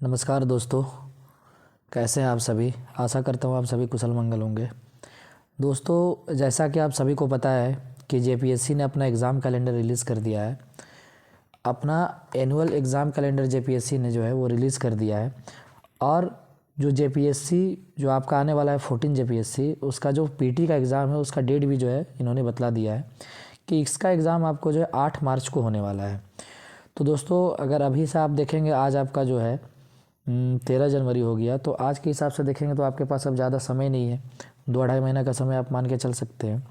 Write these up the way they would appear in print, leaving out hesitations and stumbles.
नमस्कार दोस्तों, कैसे हैं आप सभी। आशा करता हूँ आप सभी कुशल मंगल होंगे। दोस्तों, जैसा कि आप सभी को पता है कि जेपीएससी ने अपना एग्ज़ाम कैलेंडर रिलीज़ कर दिया है। अपना एनुअल एग्ज़ाम कैलेंडर जेपीएससी ने जो है वो रिलीज़ कर दिया है। और जो जेपीएससी जो आपका आने वाला है 14 जेपीएससी, उसका जो पीटी का एग्ज़ाम है उसका डेट भी जो है इन्होंने बतला दिया है कि इसका एग्ज़ाम आपको जो है 8 मार्च को होने वाला है। तो दोस्तों, अगर अभी से आप देखेंगे, आज आपका जो है 13 जनवरी हो गया, तो आज के हिसाब से देखेंगे तो आपके पास अब ज़्यादा समय नहीं है। 2-2.5 महीना का समय आप मान के चल सकते हैं।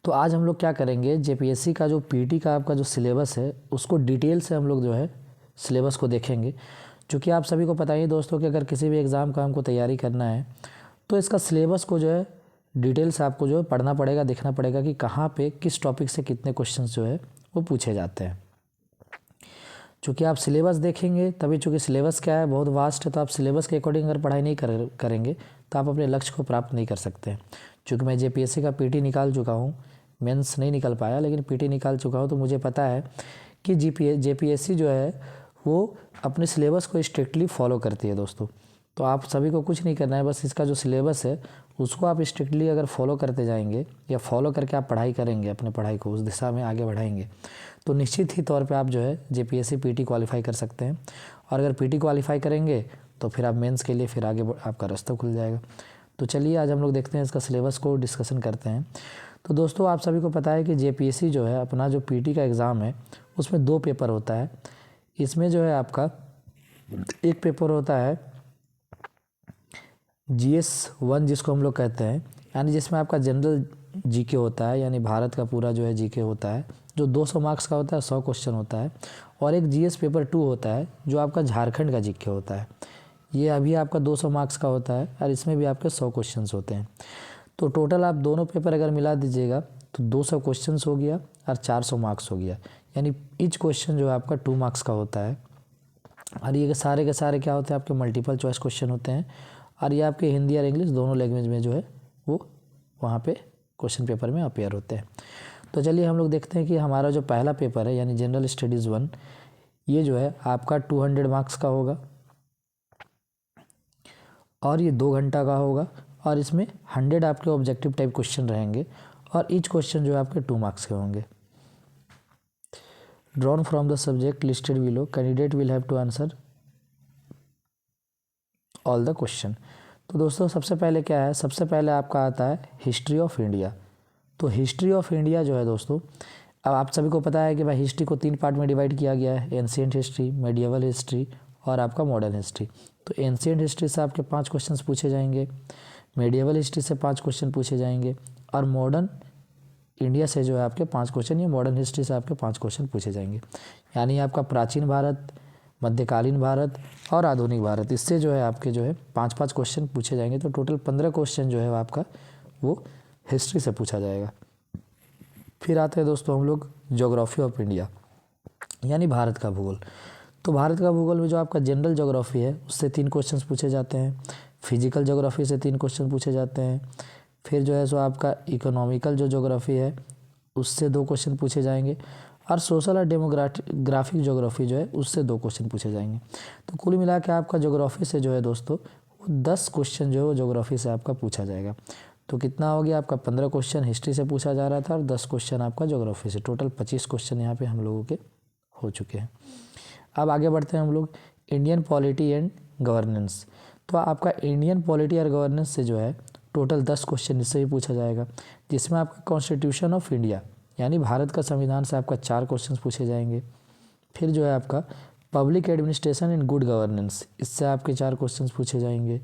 तो आज हम लोग क्या करेंगे, जेपीएससी का जो पीटी का आपका जो सिलेबस है उसको डिटेल से हम लोग जो है सिलेबस को देखेंगे। क्योंकि आप सभी को पता ही है दोस्तों कि अगर किसी भी एग्ज़ाम का हमको तैयारी करना है तो इसका सिलेबस को जो है डिटेल से आपको जो है पढ़ना पड़ेगा, देखना पड़ेगा कि कहाँ पे किस टॉपिक से कितने क्वेश्चंस जो है वो पूछे जाते हैं। चूँकि आप सिलेबस देखेंगे तभी, चूँकि सिलेबस क्या है बहुत वास्ट है, तो आप सिलेबस के अकॉर्डिंग अगर पढ़ाई नहीं करेंगे तो आप अपने लक्ष्य को प्राप्त नहीं कर सकते। चूँकि मैं जेपीएससी का पीटी निकाल चुका हूँ, मेंस नहीं निकल पाया लेकिन पीटी निकाल चुका हूँ, तो मुझे पता है कि जेपीएससी जो है वो अपने सिलेबस को स्ट्रिक्टली फॉलो करती है दोस्तों। तो आप सभी को कुछ नहीं करना है, बस इसका जो सिलेबस है उसको आप स्ट्रिक्टली अगर फॉलो करते जाएंगे या फॉलो करके आप पढ़ाई करेंगे, अपने पढ़ाई को उस दिशा में आगे बढ़ाएंगे, तो निश्चित ही तौर पे आप जो है जेपीएससी पीटी क्वालिफाई कर सकते हैं। और अगर पीटी क्वालिफाई करेंगे तो फिर आप मेंस के लिए फिर आगे आपका रास्ता खुल जाएगा। तो चलिए आज हम लोग देखते हैं, इसका सिलेबस को डिस्कशन करते हैं। तो दोस्तों, आप सभी को पता है कि जेपीएससी जो है अपना जो पीटी का एग्ज़ाम है उसमें 2 पेपर होता है। इसमें जो है आपका एक पेपर होता है GS1 जिसको हम लोग कहते हैं, यानी जिसमें आपका जनरल जीके होता है, यानी भारत का पूरा जो है जीके होता है, जो 200 मार्क्स का होता है, 100 क्वेश्चन होता है। और एक जीएस पेपर 2 होता है जो आपका झारखंड का जीके होता है। ये अभी आपका 200 मार्क्स का होता है और इसमें भी आपके 100 क्वेश्चंस होते हैं। तो टोटल आप दोनों पेपर अगर मिला दीजिएगा तो 200 क्वेश्चंस हो गया और 400 मार्क्स हो गया, यानी ईच क्वेश्चन जो है आपका 2 मार्क्स का होता है। और ये सारे के सारे क्या होते हैं, आपके मल्टीपल चॉइस क्वेश्चन होते हैं। और ये आपके हिंदी और इंग्लिश दोनों लैंग्वेज में जो है वो वहाँ पे क्वेश्चन पेपर में अपेयर होते हैं। तो चलिए हम लोग देखते हैं कि हमारा जो पहला पेपर है यानी जनरल स्टडीज़ 1, ये जो है आपका 200 मार्क्स का होगा और ये 2 घंटा का होगा। और इसमें 100 आपके ऑब्जेक्टिव टाइप क्वेश्चन रहेंगे और ईच क्वेश्चन जो है आपके 2 मार्क्स के होंगे। Drawn from the subject listed below, candidate will have to answer all the question. तो दोस्तों, सबसे पहले क्या है, सबसे पहले आपका आता है हिस्ट्री ऑफ इंडिया। तो हिस्ट्री ऑफ इंडिया जो है दोस्तों, अब आप सभी को पता है कि भाई हिस्ट्री को 3 पार्ट में डिवाइड किया गया है, एंशिएंट हिस्ट्री, मेडिएवल हिस्ट्री और आपका मॉडर्न हिस्ट्री। तो एंशिएंट हिस्ट्री से आपके 5 क्वेश्चंस पूछे जाएंगे, मेडिएवल हिस्ट्री से 5 क्वेश्चन पूछे जाएंगे और मॉडर्न इंडिया से जो है आपके 5 क्वेश्चन, या मॉडर्न हिस्ट्री से आपके 5 क्वेश्चन पूछे जाएंगे। यानी आपका प्राचीन भारत, मध्यकालीन भारत और आधुनिक भारत, इससे जो है आपके जो है 5-5 क्वेश्चन पूछे जाएंगे। तो टोटल 15 क्वेश्चन जो है आपका वो हिस्ट्री से पूछा जाएगा। फिर आते हैं दोस्तों हम लोग ज्योग्राफी ऑफ इंडिया, यानी भारत का भूगोल। तो भारत का भूगोल में जो आपका जनरल ज्योग्राफी है उससे 3 क्वेश्चन पूछे जाते हैं, फिजिकल ज्योग्राफी से 3 क्वेश्चन पूछे जाते हैं, फिर जो है सो आपका इकोनॉमिकल जो ज्योग्राफी है उससे 2 क्वेश्चन पूछे जाएंगे और सोशल और डेमोग्राफिक ज्योग्राफी जो है उससे 2 क्वेश्चन पूछे जाएंगे। तो कुल मिला के आपका ज्योग्राफी से जो है दोस्तों 10 क्वेश्चन जो है वो ज्योग्राफी से आपका पूछा जाएगा। तो कितना हो गया आपका 15 क्वेश्चन हिस्ट्री से पूछा जा रहा था और 10 क्वेश्चन आपका ज्योग्राफी से, टोटल 25 क्वेश्चन यहाँ पे हम लोगों के हो चुके हैं। अब आगे बढ़ते हैं हम लोग इंडियन पॉलिटी एंड गवर्नेंस। तो आपका इंडियन पॉलिटी और गवर्नेंस से जो है टोटल 10 क्वेश्चन इससे भी पूछा जाएगा, जिसमें आपका कॉन्स्टिट्यूशन ऑफ इंडिया यानी भारत का संविधान से आपका 4 क्वेश्चन पूछे जाएंगे। फिर जो है आपका public administration and good governance, इससे आपके 4 क्वेश्चन पूछे जाएंगे।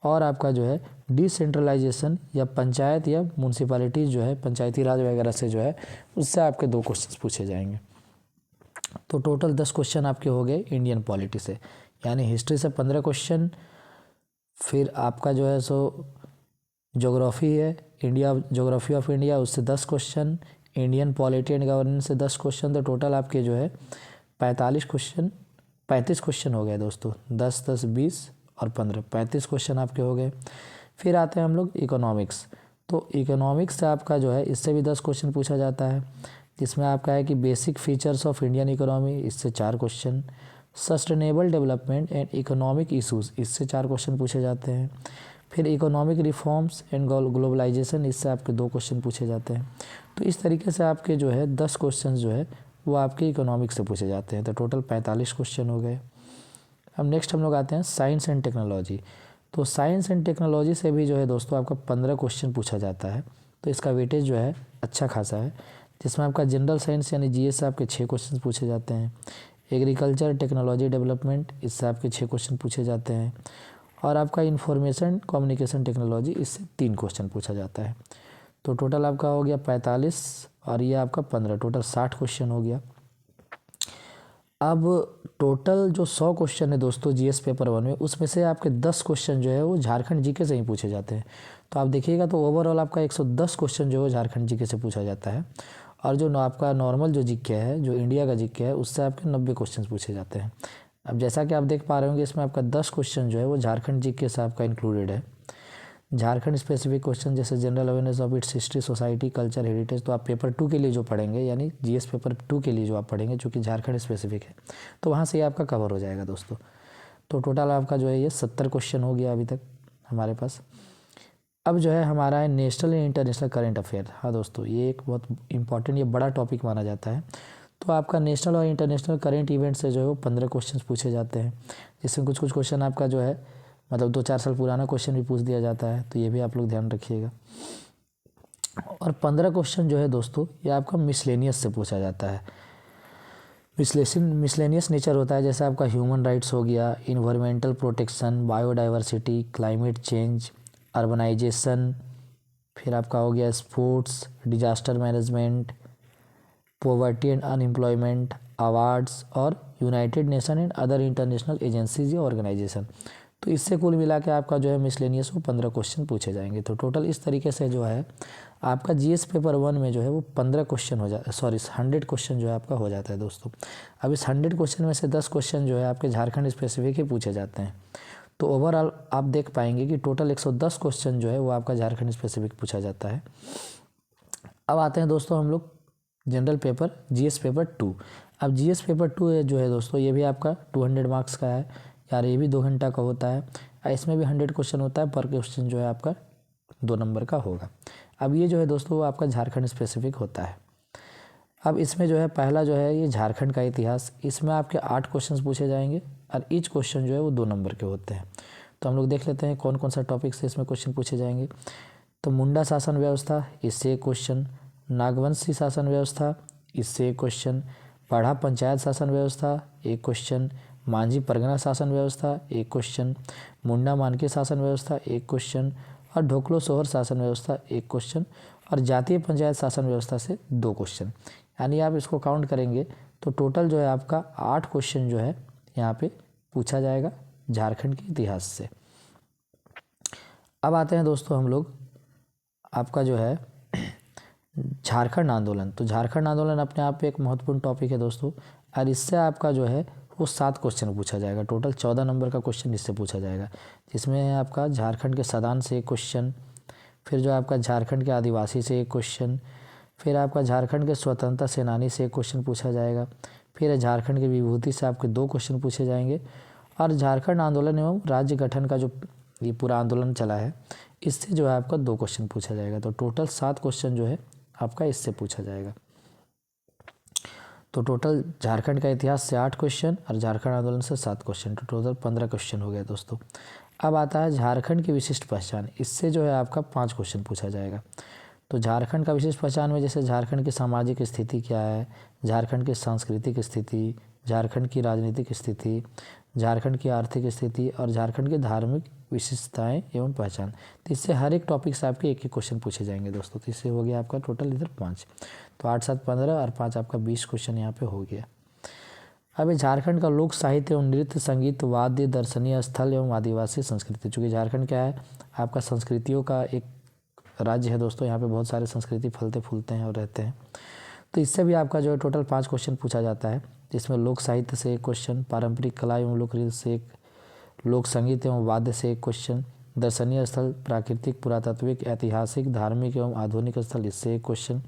और आपका जो है डिसेंट्रलाइजेशन या पंचायत या म्यूनसिपालिटी जो है पंचायती राज वगैरह से जो है उससे आपके 2 क्वेश्चन पूछे जाएंगे। तो टोटल 10 क्वेश्चन आपके हो गए इंडियन पॉलिटी से, यानी हिस्ट्री से 15 क्वेश्चन, फिर आपका जो है सो ज्योग्राफी है इंडिया, ज्योग्राफी ऑफ इंडिया उससे 10 question, Indian polity and governance से 10 क्वेश्चन। तो टोटल आपके जो है 35 क्वेश्चन हो गए दोस्तों, 10 10 20 और 15 35 क्वेश्चन आपके हो गए। फिर आते हैं हम लोग इकोनॉमिक्स। तो इकोनॉमिक्स से आपका जो है इससे भी 10 क्वेश्चन पूछा जाता है, जिसमें आपका है कि basic features of Indian economy, इससे 4 question, sustainable development and economic issues, इससे 4 क्वेश्चन पूछे जाते हैं। फिर इकोनॉमिक रिफॉर्म्स एंड ग्लोबलाइजेशन, इससे आपके 2 क्वेश्चन पूछे जाते हैं। तो इस तरीके से आपके जो है 10 क्वेश्चन जो है वो आपके इकोनॉमिक से पूछे जाते हैं। तो टोटल 45 क्वेश्चन हो गए। अब नेक्स्ट हम लोग आते हैं साइंस एंड टेक्नोलॉजी। तो साइंस एंड टेक्नोलॉजी से भी जो है दोस्तों आपका 15 क्वेश्चन पूछा जाता है। तो इसका वेटेज जो है अच्छा खासा है, जिसमें आपका जनरल साइंस यानी जीएस से आपके 6 क्वेश्चन पूछे जाते हैं। एग्रीकल्चर टेक्नोलॉजी डेवलपमेंट, इससे आपके 6 क्वेश्चन पूछे जाते हैं। और आपका इंफॉर्मेशन कम्युनिकेशन टेक्नोलॉजी, इससे 3 क्वेश्चन पूछा जाता है। तो टोटल आपका हो गया 45 और ये आपका 15, टोटल 60 क्वेश्चन हो गया। अब टोटल जो 100 क्वेश्चन है दोस्तों जीएस पेपर 1 में, उसमें से आपके 10 क्वेश्चन जो है वो झारखंड जीके से ही पूछे जाते हैं। तो आप देखिएगा तो ओवरऑल आपका 110 क्वेश्चन जो है झारखंड जीके से पूछा जाता है। और जो आपका नॉर्मल जो जीके है, जो इंडिया का जीके है, उससे आपके 90 क्वेश्चन पूछे जाते हैं। अब जैसा कि आप देख पा रहे होंगे इसमें आपका 10 क्वेश्चन जो है वो झारखंड जीके से आपका इंक्लूडेड है। झारखंड स्पेसिफिक क्वेश्चन जैसे general awareness of its history, society, culture, heritage, तो आप पेपर 2 के लिए जो पढ़ेंगे, यानी जीएस पेपर 2 के लिए जो आप पढ़ेंगे, चूँकि झारखंड स्पेसिफिक है, तो वहाँ से ही आपका कवर हो जाएगा दोस्तों। तो टोटल आपका जो है ये 70 क्वेश्चन हो गया अभी तक हमारे पास। अब जो है हमारा है national and international current affair. हाँ दोस्तों, ये एक बहुत इंपॉर्टेंट, ये बड़ा टॉपिक माना जाता है। तो आपका नेशनल और इंटरनेशनल करेंट इवेंट से जो है वो 15 क्वेश्चन पूछे जाते हैं, जिसमें कुछ कुछ क्वेश्चन आपका जो है मतलब 2-4 साल पुराना क्वेश्चन भी पूछ दिया जाता है, तो ये भी आप लोग ध्यान रखिएगा। और 15 क्वेश्चन जो है दोस्तों ये आपका मिसलेनियस से पूछा जाता है। मिसलेनियस नेचर होता है, जैसे आपका ह्यूमन राइट्स हो गया, environmental protection, biodiversity, climate change, urbanisation, फिर आपका हो गया sports, disaster management, poverty and unemployment, awards और United Nation and other international agencies या ऑर्गेनाइजेशन। तो इससे कुल मिला के आपका जो है मिसलेनियस वो 15 क्वेश्चन पूछे जाएंगे। तो टोटल इस तरीके से जो है आपका जीएस पेपर 1 में जो है वो 15 क्वेश्चन हो जाता है, 100 क्वेश्चन जो है आपका हो जाता है दोस्तों। अब इस 100 क्वेश्चन में से 10 क्वेश्चन जो है आपके झारखंड स्पेसिफिक ही पूछे जाते हैं। तो ओवरऑल आप देख पाएंगे कि टोटल 110 क्वेश्चन जो है वो आपका झारखंड स्पेसिफिक पूछा जाता है। अब आते हैं दोस्तों हम लोग जनरल पेपर जीएस पेपर 2। अब जीएस पेपर 2 जो है दोस्तों ये भी आपका 200 मार्क्स का है यार, ये भी 2 घंटा का होता है। इसमें भी 100 क्वेश्चन होता है, पर क्वेश्चन जो है आपका 2 नंबर का होगा। अब ये जो है दोस्तों वो आपका झारखंड स्पेसिफिक होता है। अब इसमें जो है पहला जो है ये झारखंड का इतिहास, इसमें आपके 8 क्वेश्चन पूछे जाएंगे और ईच क्वेश्चन जो है वो 2 नंबर के होते हैं। तो हम लोग देख लेते हैं कौन कौन सा टॉपिक से इसमें क्वेश्चन पूछे जाएंगे। तो मुंडा शासन व्यवस्था, इससे एक क्वेश्चन। नागवंशी शासन व्यवस्था, इससे एक क्वेश्चन। पढ़ा पंचायत शासन व्यवस्था, एक क्वेश्चन। मांझी परगना शासन व्यवस्था, एक क्वेश्चन। मुंडा मानके शासन व्यवस्था, एक क्वेश्चन। और ढोकलो सोहर शासन व्यवस्था, एक क्वेश्चन। और जातीय पंचायत शासन व्यवस्था से 2 क्वेश्चन। यानी आप इसको काउंट करेंगे तो टोटल जो है आपका 8 क्वेश्चन जो है यहाँ पे पूछा जाएगा झारखंड के इतिहास से। अब आते हैं दोस्तों हम लोग आपका जो है झारखंड आंदोलन। तो झारखंड आंदोलन अपने आप पे एक महत्वपूर्ण टॉपिक है दोस्तों, और इससे आपका जो है वो 7 क्वेश्चन पूछा जाएगा। टोटल 14 नंबर का क्वेश्चन इससे पूछा जाएगा, जिसमें है आपका झारखंड के सदान से एक क्वेश्चन, फिर जो आपका झारखंड के आदिवासी से एक क्वेश्चन, फिर आपका झारखंड के स्वतंत्रता सेनानी से एक क्वेश्चन पूछा जाएगा, फिर झारखंड की विभूति से आपके 2 क्वेश्चन पूछे जाएंगे, और झारखंड आंदोलन एवं राज्य गठन का जो ये पूरा आंदोलन चला है इससे जो है आपका 2 क्वेश्चन पूछा जाएगा। तो टोटल 7 क्वेश्चन जो है आपका इससे पूछा जाएगा। तो टोटल झारखंड का इतिहास से 8 क्वेश्चन और झारखंड आंदोलन से 7 क्वेश्चन, तो टोटल 15 क्वेश्चन हो गए दोस्तों। अब आता है झारखंड की विशिष्ट पहचान, इससे जो है आपका 5 क्वेश्चन पूछा जाएगा। तो झारखंड का विशिष्ट पहचान में जैसे झारखंड की सामाजिक स्थिति क्या है, झारखंड की सांस्कृतिक स्थिति, झारखंड की राजनीतिक स्थिति, झारखंड की आर्थिक स्थिति और झारखंड की धार्मिक विशेषताएं एवं पहचान। तो इससे हर एक टॉपिक से आपके एक एक क्वेश्चन पूछे जाएंगे दोस्तों। तो इससे हो गया आपका टोटल इधर 5, तो 8 7 15 और 5 आपका 20 क्वेश्चन यहाँ पे हो गया। अब झारखंड का लोक साहित्य एवं नृत्य, संगीत, वाद्य, दर्शनीय स्थल एवं आदिवासी संस्कृति। चूँकि झारखंड क्या है आपका संस्कृतियों का एक राज्य है दोस्तों, यहाँ पे बहुत सारे संस्कृति फलते फूलते हैं और रहते हैं। तो इससे भी आपका जो है टोटल 5 क्वेश्चन पूछा जाता है, जिसमें लोक साहित्य से एक क्वेश्चन, पारंपरिक कला एवं लोक नृत्य से एक, लोक संगीत एवं वाद्य से एक क्वेश्चन, दर्शनीय स्थल, प्राकृतिक, पुरातात्विक, ऐतिहासिक, धार्मिक एवं आधुनिक स्थल, इससे एक क्वेश्चन,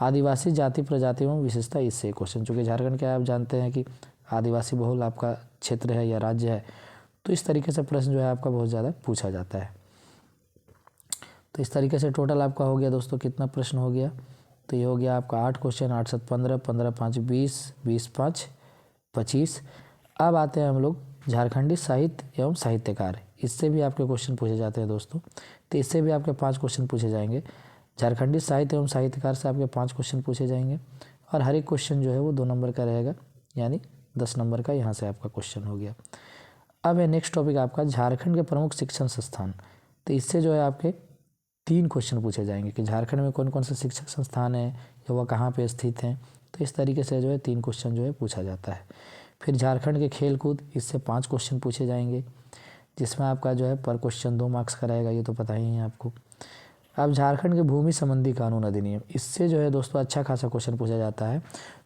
आदिवासी जाति प्रजाति एवं विशेषता, इससे एक क्वेश्चन। चूँकि झारखंड क्या आप जानते हैं कि आदिवासी बहुल आपका क्षेत्र है या राज्य है। तो इस तरीके से प्रश्न जो है आपका बहुत ज़्यादा पूछा जाता है। तो इस तरीके से टोटल आपका हो गया दोस्तों कितना प्रश्न हो गया, तो ये हो गया आपका 8 क्वेश्चन, 8 7 15, 15 5 20, 20 5 25। अब आते हैं हम लोग झारखंडी साहित्य एवं साहित्यकार, इससे भी आपके क्वेश्चन पूछे जाते हैं दोस्तों। तो इससे भी आपके 5 क्वेश्चन पूछे जाएंगे। झारखंडी साहित्य एवं साहित्यकार से आपके 5 क्वेश्चन पूछे जाएंगे और हर एक क्वेश्चन जो है वो 2 नंबर का रहेगा, यानी 10 नंबर का यहाँ से आपका क्वेश्चन हो गया। अब है नेक्स्ट टॉपिक आपका झारखंड के प्रमुख शिक्षण संस्थान। तो इससे जो है आपके 3 क्वेश्चन पूछे जाएंगे कि झारखंड में कौन कौन से शिक्षक संस्थान हैं या वह कहाँ पे स्थित हैं। तो इस तरीके से जो है 3 क्वेश्चन जो है पूछा जाता है। फिर झारखंड के खेल कूद, इससे 5 क्वेश्चन पूछे जाएंगे, जिसमें आपका जो है पर क्वेश्चन 2 मार्क्स का रहेगा, ये तो पता ही है आपको। अब झारखंड के भूमि संबंधी कानून अधिनियम, इससे जो है दोस्तों अच्छा खासा क्वेश्चन पूछा जाता है,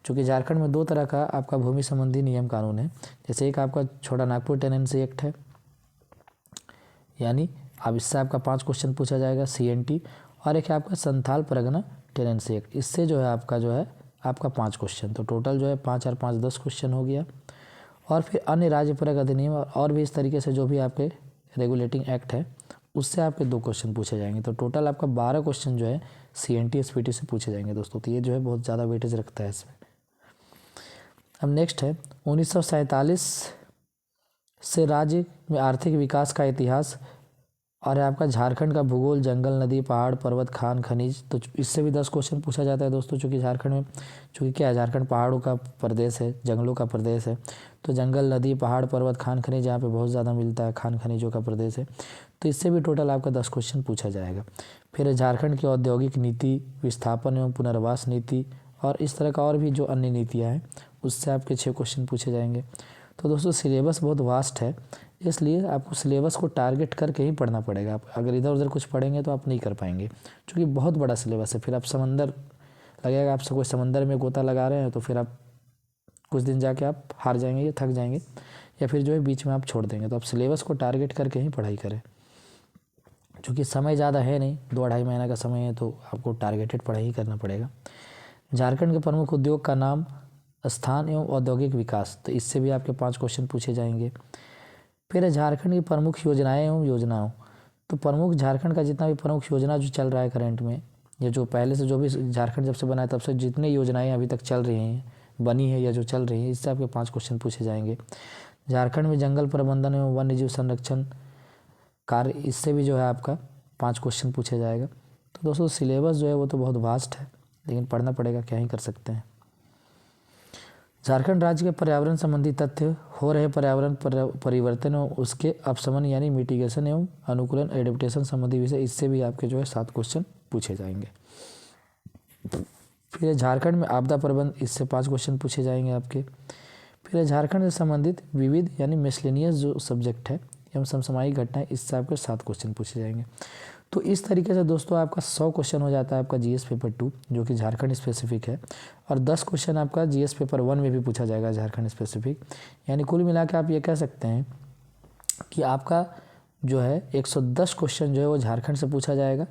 क्योंकि झारखंड में 2 तरह का आपका भूमि संबंधी नियम कानून है। जैसे एक आपका छोटा नागपुर टेनेंसी एक्ट है, यानी अब इससे आपका 5 क्वेश्चन पूछा जाएगा CNT, और एक है आपका संथाल परगना टेनेंसी एक्ट, इससे जो है आपका 5 क्वेश्चन। तो टोटल जो है 5 और 5 10 क्वेश्चन हो गया। और फिर अन्य राज्यपरक अधिनियम और भी इस तरीके से जो भी आपके रेगुलेटिंग एक्ट है उससे आपके 2 क्वेश्चन पूछे जाएंगे। तो टोटल आपका 12 क्वेश्चन जो है CNT SPT से पूछे जाएंगे दोस्तों। तो ये जो है बहुत ज़्यादा वेटेज रखता है इसमें। अब नेक्स्ट है 1947 से राज्य में आर्थिक विकास का इतिहास, और है आपका झारखंड का भूगोल, जंगल, नदी, पहाड़, पर्वत, खान, खनिज। तो इससे भी 10 क्वेश्चन पूछा जाता है दोस्तों, चूँकि झारखंड में चूँकि क्या है, झारखंड पहाड़ों का प्रदेश है, जंगलों का प्रदेश है। तो जंगल, नदी, पहाड़, पर्वत, खान, खनिज यहाँ पे बहुत ज़्यादा मिलता है, खान खनिजों का प्रदेश है। तो इससे भी टोटल आपका 10 क्वेश्चन पूछा जाएगा। फिर झारखंड की औद्योगिक नीति, विस्थापन एवं पुनर्वास नीति, और इस तरह का और भी जो अन्य नीतियाँ हैं उससे आपके 6 क्वेश्चन पूछे जाएंगे। तो दोस्तों सिलेबस बहुत वास्ट है, इसलिए आपको सिलेबस को टारगेट करके ही पढ़ना पड़ेगा। आप अगर इधर उधर कुछ पढ़ेंगे तो आप नहीं कर पाएंगे, क्योंकि बहुत बड़ा सिलेबस है। फिर आप समंदर लगेगा, आप कोई समंदर में गोता लगा रहे हैं तो फिर आप कुछ दिन जाके आप हार जाएंगे या थक जाएंगे, या फिर जो है बीच में आप छोड़ देंगे। तो आप सिलेबस को टारगेट करके ही पढ़ाई करें, क्योंकि समय ज़्यादा है नहीं, 2-2.5 महीना का समय है, तो आपको टारगेटेड पढ़ाई ही करना पड़ेगा। झारखंड के प्रमुख उद्योग का नाम, स्थान एवं औद्योगिक विकास, तो इससे भी आपके 5 क्वेश्चन पूछे जाएंगे। फिर झारखंड की प्रमुख योजनाएं एवं योजनाओं, तो प्रमुख झारखंड का जितना भी प्रमुख योजना जो चल रहा है करंट में, ये जो पहले से जो भी झारखंड जब से बना है तब से जितनी योजनाएं अभी तक चल रही हैं, बनी है या जो चल रही है, इससे आपके 5 क्वेश्चन पूछे जाएंगे। झारखंड में जंगल प्रबंधन एवं वन्य जीव संरक्षण कार्य, इससे भी जो है आपका 5 क्वेश्चन पूछे जाएगा। तो दोस्तों सिलेबस जो है वो तो बहुत वास्ट है, लेकिन पढ़ना पड़ेगा, क्या ही कर सकते हैं। झारखंड राज्य के पर्यावरण संबंधी तथ्य, हो रहे पर्यावरण परिवर्तन एवं उसके अपशमन यानी मिटिगेशन एवं अनुकूलन एडेप्टेशन संबंधी विषय, इससे भी आपके जो है 7 क्वेश्चन पूछे जाएंगे। फिर झारखंड में आपदा प्रबंध, इससे 5 क्वेश्चन पूछे जाएंगे आपके। फिर झारखंड से संबंधित विविध यानी मिसलेनियस जो सब्जेक्ट है एवं समसामयिक घटनाएं, इससे आपके 7 क्वेश्चन पूछे जाएंगे। तो इस तरीके से दोस्तों आपका 100 क्वेश्चन हो जाता है आपका GS पेपर 2, जो कि झारखंड स्पेसिफिक है, और 10 क्वेश्चन आपका GS पेपर 1 में भी पूछा जाएगा झारखंड स्पेसिफिक। यानी कुल मिला के आप ये कह सकते हैं कि आपका जो है 110 क्वेश्चन जो है वो झारखंड से पूछा जाएगा।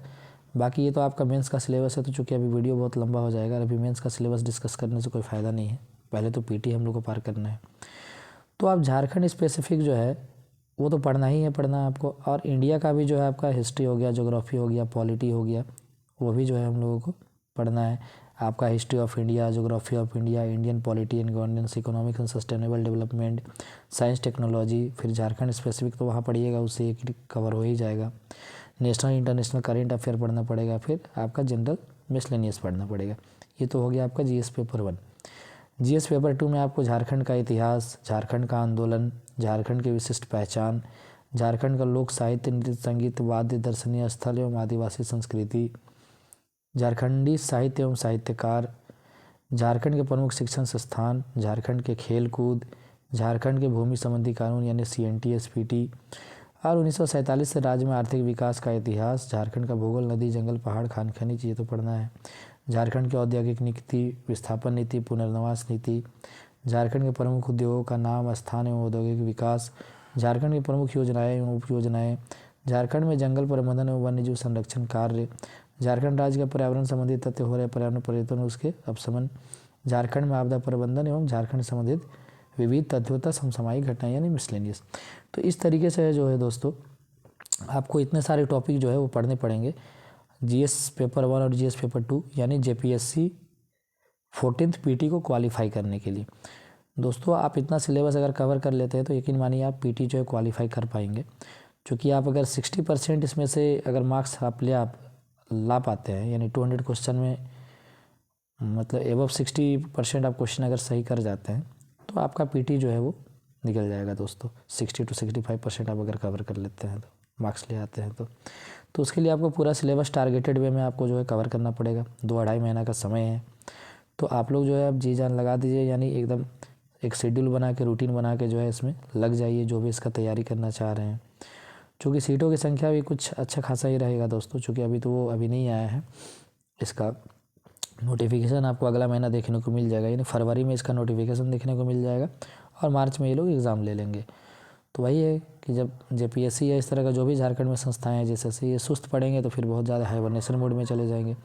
बाकी ये तो आपका मेंस का सिलेबस है, तो चूँकि अभी वीडियो बहुत लंबा हो जाएगा, अभी मेंस का सिलेबस डिस्कस करने से कोई फ़ायदा नहीं है, पहले तो PT हम लोग को पार करना है। तो आप झारखंड स्पेसिफिक जो है वो तो पढ़ना ही है, पढ़ना आपको। और इंडिया का भी जो है आपका हिस्ट्री हो गया, ज्योग्राफी हो गया, पॉलिटी हो गया, वो भी जो है हम लोगों को पढ़ना है। आपका history of India, geography of India, Indian polity and governance, economics and sustainable development, science technology, फिर झारखंड स्पेसिफिक तो वहाँ पढ़िएगा, उससे एक कवर हो ही जाएगा। नेशनल इंटरनेशनल करेंट अफेयर पढ़ना पड़ेगा, फिर आपका जनरल मिसलेनियस पढ़ना पड़ेगा। ये तो हो गया आपका GS पेपर 1। GS पेपर 2 में आपको झारखंड का इतिहास, झारखंड का आंदोलन, झारखंड की विशिष्ट पहचान, झारखंड का लोक साहित्य, नृत्य, संगीत, वाद्य, दर्शनीय स्थल एवं आदिवासी संस्कृति, झारखंडी साहित्य एवं साहित्यकार, झारखंड के प्रमुख शिक्षण संस्थान, झारखंड के खेल कूद, झारखंड के भूमि संबंधी कानून यानी CNT SPT, और 1947 से राज्य में आर्थिक विकास का इतिहास, झारखंड का भूगोल, नदी, जंगल, पहाड़, खान खनिज, ये तो पढ़ना है। झारखंड की औद्योगिक नीति, विस्थापन नीति, पुनर्वास नीति, झारखंड के प्रमुख उद्योगों का नाम, स्थान एवं औद्योगिक विकास, झारखंड की प्रमुख योजनाएं एवं उप योजनाएं, झारखंड में जंगल प्रबंधन एवं वन्य जीव संरक्षण कार्य, झारखंड राज्य के पर्यावरण संबंधी तथ्य, हो रहे पर्यावरण परिवर्तन उसके अपशमन, झारखंड में आपदा प्रबंधन एवं झारखंड संबंधित विविध तथ्यों तथा समसामयिक घटनाएं यानी मिसलेनियस। तो इस तरीके से जो है दोस्तों आपको इतने सारे टॉपिक जो है वो पढ़ने पड़ेंगे जीएस पेपर 1 और जीएस पेपर 2 यानी जेपीएससी 14th पीटी को क्वालिफाई करने के लिए। दोस्तों आप इतना सिलेबस अगर कवर कर लेते हैं तो यकीन मानिए आप पीटी जो है क्वालिफाई कर पाएंगे, क्योंकि आप अगर 60% इसमें से अगर मार्क्स आप ला पाते हैं यानी 200 क्वेश्चन में मतलब एबव 60% आप क्वेश्चन अगर सही कर जाते हैं तो आपका पीटी जो है वो निकल जाएगा दोस्तों। 60 to 65% आप अगर कवर कर लेते हैं तो मार्क्स ले आते हैं तो उसके लिए आपको पूरा सिलेबस टारगेटेड वे में आपको जो है कवर करना पड़ेगा। 2-2.5 महीना का समय है, तो आप लोग जो है अब जी जान लगा दीजिए, यानी एकदम एक शेड्यूल बना के रूटीन बना के जो है इसमें लग जाइए जो भी इसका तैयारी करना चाह रहे हैं। चूँकि सीटों की संख्या भी कुछ अच्छा खासा ही रहेगा दोस्तों, चूँकि अभी तो वो अभी नहीं आया है, इसका नोटिफिकेशन आपको अगला महीना देखने को मिल जाएगा, यानी फरवरी में इसका नोटिफिकेशन देखने को मिल जाएगा और मार्च में ये लोग एग्ज़ाम ले लेंगे। तो वही है कि जब जेपीएससी या इस तरह का जो भी झारखंड में संस्थाएं हैं जैसे ये सुस्त पड़ेंगे तो फिर बहुत ज़्यादा हाइबरनेशन मोड में चले जाएंगे,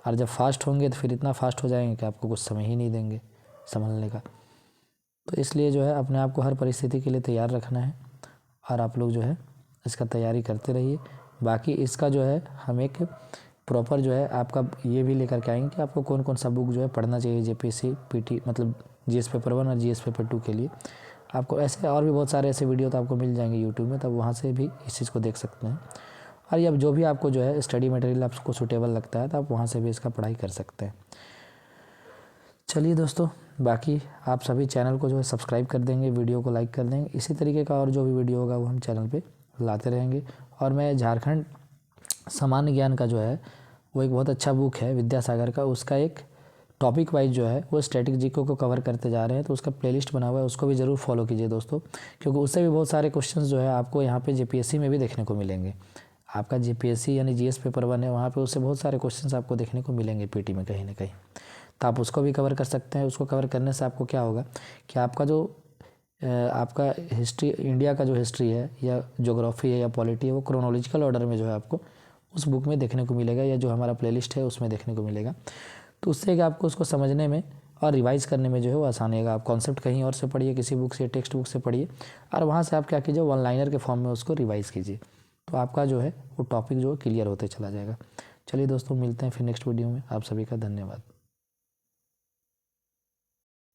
और जब फास्ट होंगे तो फिर इतना फास्ट हो जाएंगे कि आपको कुछ समय ही नहीं देंगे संभलने का। तो इसलिए जो है अपने आप को हर परिस्थिति के लिए तैयार रखना है और आप लोग जो है इसका तैयारी करते रहिए। बाकी इसका जो है हम एक प्रॉपर जो है आपका ये भी लेकर के आएंगे कि आपको कौन कौन सा बुक जो है पढ़ना चाहिए जेपीएससी पीटी मतलब जीएस पेपर 1 और जीएस पेपर 2 के लिए। आपको ऐसे और भी बहुत सारे ऐसे वीडियो तो आपको मिल जाएंगे यूट्यूब में, तब वहाँ से भी इस चीज़ को देख सकते हैं। और ये अब जो भी आपको जो है स्टडी मटेरियल आपको सूटेबल लगता है तो आप वहाँ से भी इसका पढ़ाई कर सकते हैं। चलिए दोस्तों, बाकी आप सभी चैनल को जो है सब्सक्राइब कर देंगे, वीडियो को लाइक कर देंगे। इसी तरीके का और जो भी वीडियो होगा वो हम चैनल पे लाते रहेंगे। और मैं झारखंड सामान्य ज्ञान का जो है वो एक बहुत अच्छा बुक है विद्यासागर का, उसका एक टॉपिक वाइज जो है वो स्टैटिक जीके को कवर करते जा रहे हैं, तो उसका प्लेलिस्ट बना हुआ है, उसको भी ज़रूर फॉलो कीजिए दोस्तों, क्योंकि उससे भी बहुत सारे क्वेश्चंस जो है आपको यहाँ पे जेपीएससी में भी देखने को मिलेंगे। आपका जेपीएससी यानी जीएस पेपर 1 है, वहाँ पे उससे बहुत सारे क्वेश्चंस आपको देखने को मिलेंगे पीटी में कहीं ना कहीं, तो आप उसको भी कवर कर सकते हैं। उसको कवर करने से आपको क्या होगा कि आपका जो आपका हिस्ट्री, इंडिया का जो हिस्ट्री है या ज्योग्राफी है या पॉलिटी है, वो क्रोनोलॉजिकल ऑर्डर में जो है आपको उस बुक में देखने को मिलेगा, या जो हमारा प्लेलिस्ट है उसमें देखने को मिलेगा। तो उससे कि आपको उसको समझने में और रिवाइज़ करने में जो है वो आसानी होगा। आप कॉन्सेप्ट कहीं और से पढ़िए, किसी बुक से, टेक्स्ट बुक से पढ़िए, और वहाँ से आप क्या कीजिए वन लाइनर के फॉर्म में उसको रिवाइज़ कीजिए, तो आपका जो है वो टॉपिक जो है क्लियर होते चला जाएगा। चलिए दोस्तों, मिलते हैं फिर नेक्स्ट वीडियो में। आप सभी का धन्यवाद।